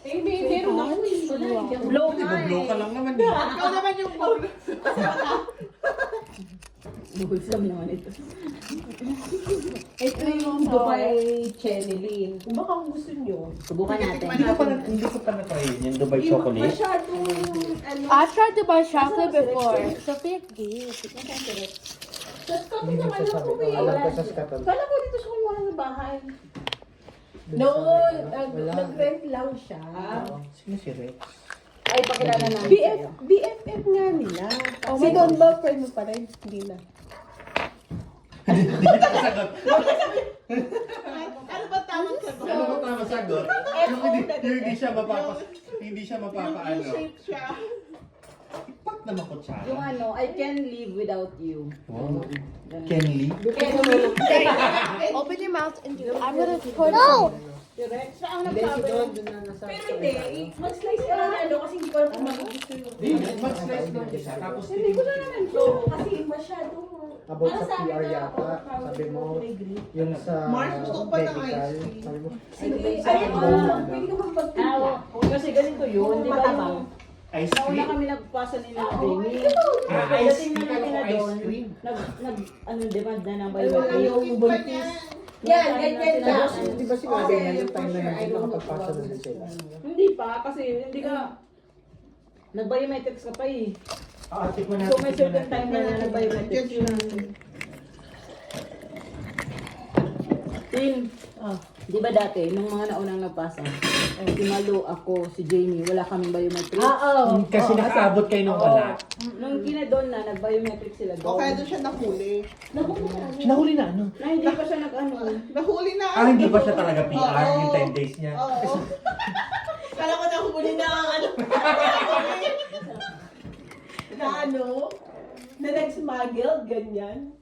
Meron ako Blow Di ba nga blow ka eh. lang naman eh. Ikaw naman yung bone. Buhusam naman ito. Ito yung Dubai Chenilin. Kung baka gusto nyo. Subukan natin. Hindi ko pa na-try yun, yung Dubai chocolate. Masyadong, ano, I tried to buy chocolate before. Sophia gave. kami naman ako eh. Alam ko sa skaton. Kala ko dito siya kumuha sa bahay. No, nag-rent lang siya. Sino si Rex? Ay, pakilala namin. BFF nga nila. Si Don ba, friend mo pa rin? Hindi na. Ano ba tamang sagot? Ano ba tama sagot? Yung hindi siya mapapaano. U-shape siya. Ipak naman ko siya. Yung ano, I can live without you. Wow. Kenly? Open your mouth and do it. I'm gonna put no. Direct. Siya ang nagsabi. Pero hindi, mag-slice ka lang ano kasi hindi ko alam kung magugusto yung... Mag-slice lang siya. Tapos Hindi ko na naman to. Kasi masyadong... About para sa akin PR na, yata, sabi mo, yung sa Mars, gusto ko pa ng medical, ice cream. sabi mo, Sige, ayun mo, pwede ka magpagtimpla. Kasi ganito yun, di ba yung... ice Nauna cream. kami nagpasa nila ng Oo, Benny. Ice Pagdating cream. na natin na Ice doon, cream. demand na ng Ay, wala biometric. yung buntis. Yan, ganyan lang. di ba sinabi na yung time na hindi makapagpasa na din sila? Hindi pa, kasi hindi ka... Nag-biometrics ka pa eh. Tikman natin. So may certain time na nag-biometrics yun. Tin, di ba dati, nung mga naunang nagpasa, si Malu, ako, si Jamie, wala kaming biometrics. Oo. Kasi nakaabot kayo nung wala. Nung kinadon na, nag-biometrics sila O kaya doon. doon siya nahuli. Nahuli na ano? Na hindi pa siya nag-ano. Nahuli na. Hindi ba siya talaga PR Oo. yung 10 days niya? Oo. Kala ko nahuli na ang ano. Na ano, na nag-smuggle, ganyan.